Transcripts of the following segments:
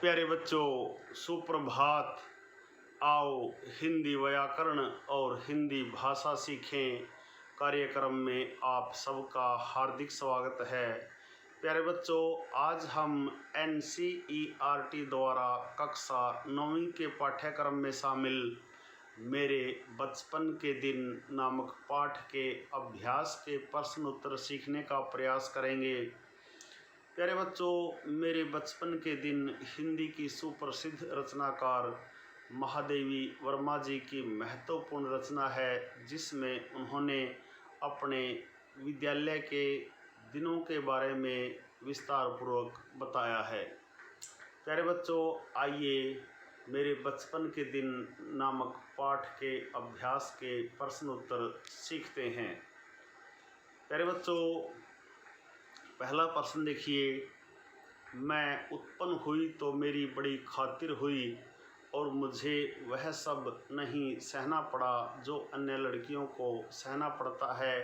प्यारे बच्चों, सुप्रभात। आओ हिंदी व्याकरण और हिंदी भाषा सीखें कार्यक्रम में आप सबका हार्दिक स्वागत है। प्यारे बच्चों, आज हम NCERT द्वारा कक्षा 9वीं के पाठ्यक्रम में शामिल मेरे बचपन के दिन नामक पाठ के अभ्यास के प्रश्न उत्तर सीखने का प्रयास करेंगे। प्यारे बच्चों, मेरे बचपन के दिन हिंदी की सुप्रसिद्ध रचनाकार महादेवी वर्मा जी की महत्वपूर्ण रचना है, जिसमें उन्होंने अपने विद्यालय के दिनों के बारे में विस्तार पूर्वक बताया है। प्यारे बच्चों, आइए मेरे बचपन के दिन नामक पाठ के अभ्यास के प्रश्न उत्तर सीखते हैं। प्यारे बच्चों, पहला प्रश्न देखिए। मैं उत्पन्न हुई तो मेरी बड़ी खातिर हुई और मुझे वह सब नहीं सहना पड़ा जो अन्य लड़कियों को सहना पड़ता है।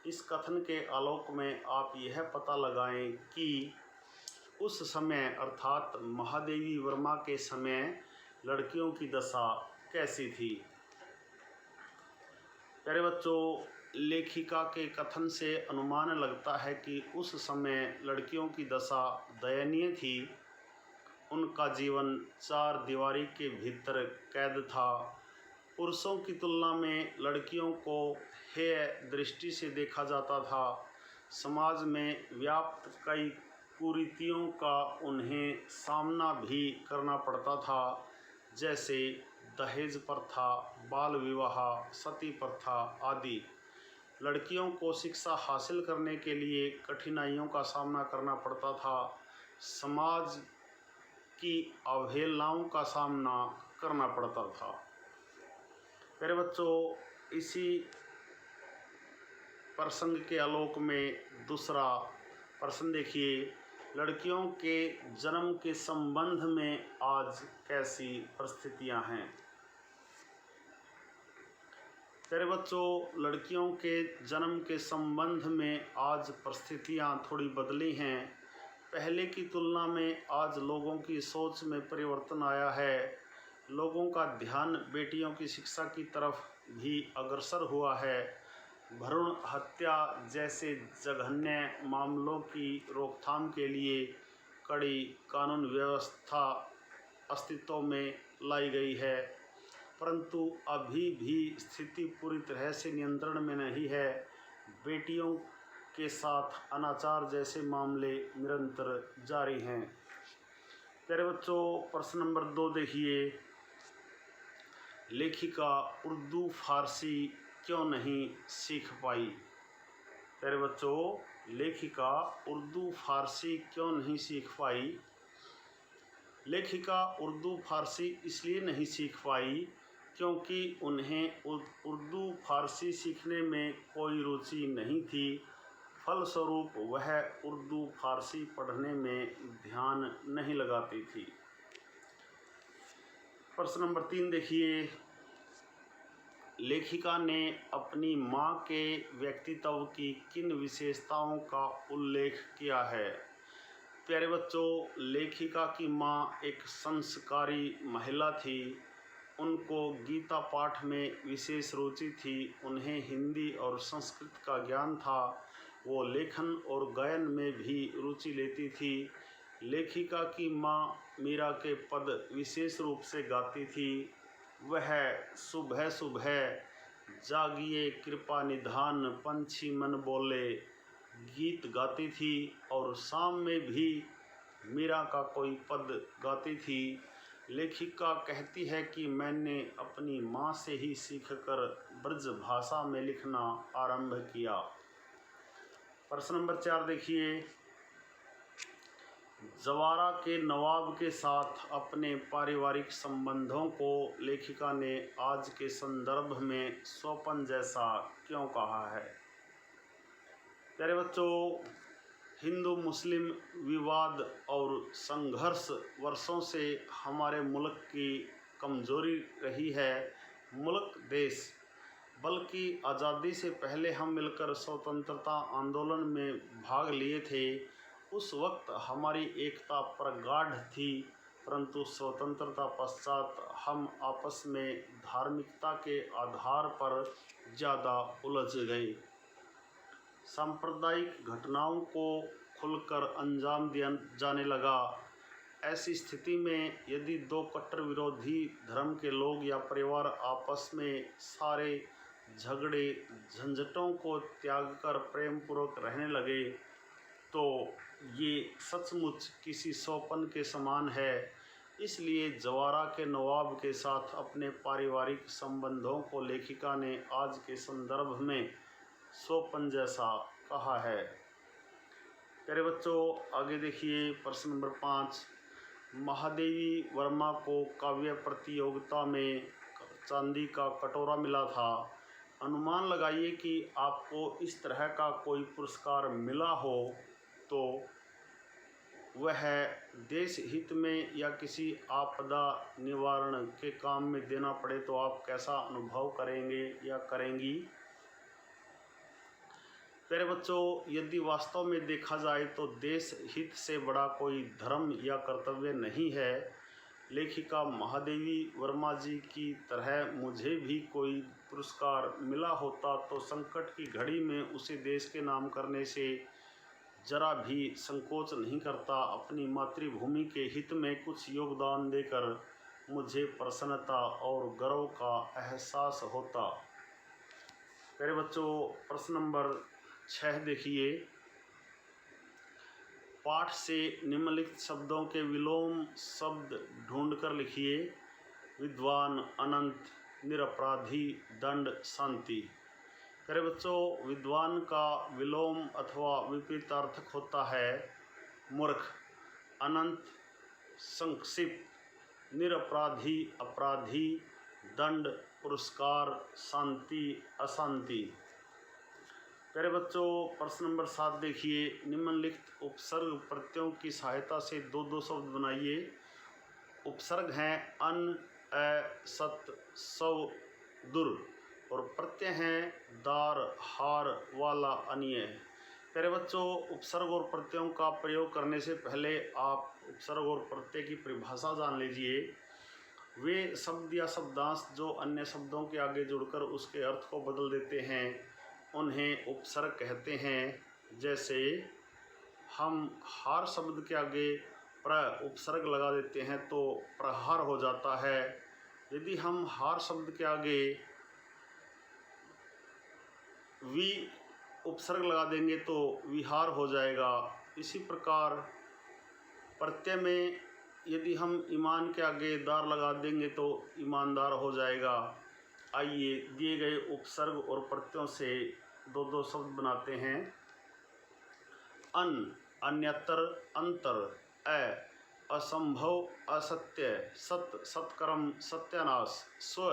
इस कथन के आलोक में आप यह पता लगाएं कि उस समय अर्थात महादेवी वर्मा के समय लड़कियों की दशा कैसी थी। प्यारे बच्चों, लेखिका के कथन से अनुमान लगता है कि उस समय लड़कियों की दशा दयनीय थी। उनका जीवन चार दीवारी के भीतर कैद था। पुरुषों की तुलना में लड़कियों को हेय दृष्टि से देखा जाता था। समाज में व्याप्त कई कुरीतियों का उन्हें सामना भी करना पड़ता था, जैसे दहेज प्रथा, बाल विवाह, सती प्रथा आदि। लड़कियों को शिक्षा हासिल करने के लिए कठिनाइयों का सामना करना पड़ता था। समाज की अवहेलनाओं का सामना करना पड़ता था। मेरे बच्चों, इसी प्रसंग के आलोक में दूसरा प्रश्न देखिए। लड़कियों के जन्म के संबंध में आज कैसी परिस्थितियां हैं। प्यारे बच्चों, लड़कियों के जन्म के संबंध में आज परिस्थितियां थोड़ी बदली हैं। पहले की तुलना में आज लोगों की सोच में परिवर्तन आया है। लोगों का ध्यान बेटियों की शिक्षा की तरफ भी अग्रसर हुआ है। भ्रूण हत्या जैसे जघन्य मामलों की रोकथाम के लिए कड़ी कानून व्यवस्था अस्तित्व में लाई गई है, परंतु अभी भी स्थिति पूरी तरह से नियंत्रण में नहीं है। बेटियों के साथ अनाचार जैसे मामले निरंतर जारी हैं। प्यारे बच्चों, प्रश्न नंबर 2 देखिए। लेखिका उर्दू फारसी क्यों नहीं सीख पाई। प्यारे बच्चों, लेखिका उर्दू फारसी क्यों नहीं सीख पाई। लेखिका उर्दू फारसी इसलिए नहीं सीख पाई क्योंकि उन्हें उर्दू फारसी सीखने में कोई रुचि नहीं थी। फलस्वरूप वह उर्दू फारसी पढ़ने में ध्यान नहीं लगाती थी। प्रश्न नंबर 3 देखिए। लेखिका ने अपनी माँ के व्यक्तित्व की किन विशेषताओं का उल्लेख किया है। प्यारे बच्चों, लेखिका की माँ एक संस्कारी महिला थी। उनको गीता पाठ में विशेष रुचि थी। उन्हें हिंदी और संस्कृत का ज्ञान था। वो लेखन और गायन में भी रुचि लेती थी। लेखिका की माँ मीरा के पद विशेष रूप से गाती थी। वह सुबह सुबह जागिए कृपा निधान पंछी मन बोले गीत गाती थी और शाम में भी मीरा का कोई पद गाती थी। लेखिका कहती है कि मैंने अपनी माँ से ही सीखकर ब्रज भाषा में लिखना आरंभ किया। प्रश्न नंबर 4 देखिए। जवारा के नवाब के साथ अपने पारिवारिक संबंधों को लेखिका ने आज के संदर्भ में स्वप्न जैसा क्यों कहा है। प्यारे बच्चों, हिंदू मुस्लिम विवाद और संघर्ष वर्षों से हमारे मुल्क की कमजोरी रही है। मुल्क देश बल्कि आज़ादी से पहले हम मिलकर स्वतंत्रता आंदोलन में भाग लिए थे। उस वक्त हमारी एकता प्रगाढ़ थी। परंतु स्वतंत्रता पश्चात हम आपस में धार्मिकता के आधार पर ज़्यादा उलझ गए। सांप्रदायिक घटनाओं को खुलकर अंजाम दिया जाने लगा। ऐसी स्थिति में यदि दो कट्टर विरोधी धर्म के लोग या परिवार आपस में सारे झगड़े झंझटों को त्याग कर प्रेम पूर्वक रहने लगे तो ये सचमुच किसी सोपन के समान है। इसलिए जवारा के नवाब के साथ अपने पारिवारिक संबंधों को लेखिका ने आज के संदर्भ में सोपन जैसा कहा है। प्यारे बच्चों, आगे देखिए प्रश्न नंबर 5। महादेवी वर्मा को काव्य प्रतियोगिता में चांदी का कटोरा मिला था। अनुमान लगाइए कि आपको इस तरह का कोई पुरस्कार मिला हो तो वह देश हित में या किसी आपदा निवारण के काम में देना पड़े तो आप कैसा अनुभव करेंगे या करेंगी। प्यारे बच्चों, यदि वास्तव में देखा जाए तो देश हित से बड़ा कोई धर्म या कर्तव्य नहीं है। लेखिका महादेवी वर्मा जी की तरह मुझे भी कोई पुरस्कार मिला होता तो संकट की घड़ी में उसे देश के नाम करने से जरा भी संकोच नहीं करता। अपनी मातृभूमि के हित में कुछ योगदान देकर मुझे प्रसन्नता और गर्व का एहसास होता। प्यारे बच्चों, प्रश्न नंबर 6 देखिए। पाठ से निम्नलिखित शब्दों के विलोम शब्द ढूंढकर लिखिए। विद्वान, अनंत, निरपराधी, दंड, शांति। प्यारे बच्चों, विद्वान का विलोम अथवा विपरीतार्थक होता है मूर्ख, अनंत संक्षिप्त, निरपराधी अपराधी, दंड पुरस्कार, शांति अशांति। प्यारे बच्चों, प्रश्न नंबर 7 देखिए। निम्नलिखित उपसर्ग प्रत्ययों की सहायता से दो दो शब्द बनाइए। उपसर्ग हैं अन, अ, सत, सव, दुर और प्रत्यय हैं दार, हार, वाला, अन्य। प्यारे बच्चों, उपसर्ग और प्रत्ययों का प्रयोग करने से पहले आप उपसर्ग और प्रत्यय की परिभाषा जान लीजिए। वे शब्द या शब्दांश जो अन्य शब्दों के आगे जुड़कर उसके अर्थ को बदल देते हैं उन्हें उपसर्ग कहते हैं। जैसे हम हार शब्द के आगे प्र उपसर्ग लगा देते हैं तो प्रहार हो जाता है। यदि हम हार शब्द के आगे वी उपसर्ग लगा देंगे तो विहार हो जाएगा। इसी प्रकार प्रत्यय में यदि हम ईमान के आगे दार लगा देंगे तो ईमानदार हो जाएगा। आइए दिए गए उपसर्ग और प्रत्ययों से दो दो शब्द बनाते हैं। अन, अन्यतर, अंतर, अ, असंभव, असत्य, सत, सत्कर्म, सत्यानाश, स्व,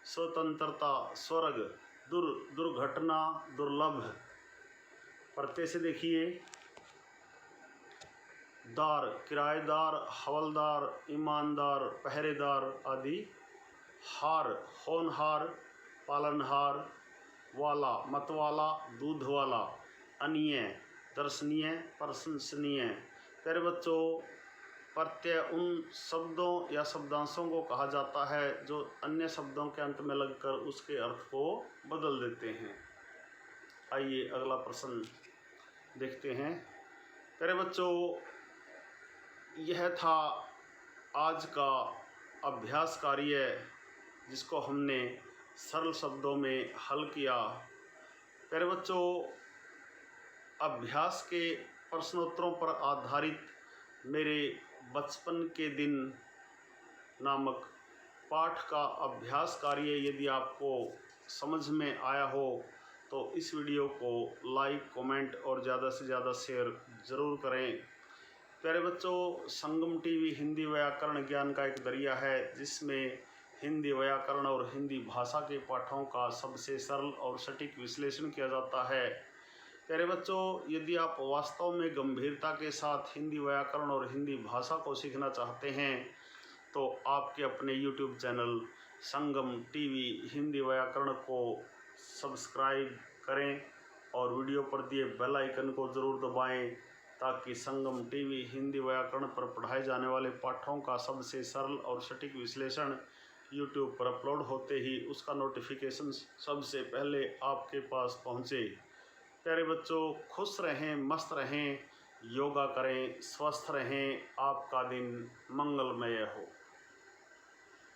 स्वतंत्रता, स्वर्ग, दुर, दुर्घटना, दुर्लभ। प्रत्यय से देखिए। दार, किराएदार, हवलदार, ईमानदार, पहरेदार आदि। हार, होनहार, पालनहार, वाला, मतवाला, दूध वाला, अन्य, दर्शनीय, प्रशंसनीय। प्यारे बच्चों, प्रत्यय उन शब्दों या शब्दांशों को कहा जाता है जो अन्य शब्दों के अंत में लगकर उसके अर्थ को बदल देते हैं। आइए अगला प्रश्न देखते हैं। प्यारे बच्चों, यह था आज का अभ्यास कार्य जिसको हमने सरल शब्दों में हल किया। प्यारे बच्चों, अभ्यास के प्रश्नोत्तरों पर आधारित मेरे बचपन के दिन नामक पाठ का अभ्यास कार्य यदि आपको समझ में आया हो तो इस वीडियो को लाइक, कमेंट और ज़्यादा से ज़्यादा शेयर ज़रूर करें। प्यारे बच्चों, संगम टीवी हिंदी व्याकरण ज्ञान का एक दरिया है जिसमें हिंदी व्याकरण और हिंदी भाषा के पाठों का सबसे सरल और सटीक विश्लेषण किया जाता है। प्यारे बच्चों, यदि आप वास्तव में गंभीरता के साथ हिंदी व्याकरण और हिंदी भाषा को सीखना चाहते हैं तो आपके अपने YouTube चैनल संगम टीवी हिंदी व्याकरण को सब्सक्राइब करें और वीडियो पर दिए बेल आइकन को ज़रूर दबाएं ताकि संगम टीवी हिंदी व्याकरण पर पढ़ाए जाने वाले पाठों का सबसे सरल और सटीक विश्लेषण यूट्यूब पर अपलोड होते ही उसका नोटिफिकेशन सबसे पहले आपके पास पहुँचे। प्यारे बच्चों, खुश रहें, मस्त रहें, योगा करें, स्वस्थ रहें, आपका दिन मंगलमय हो।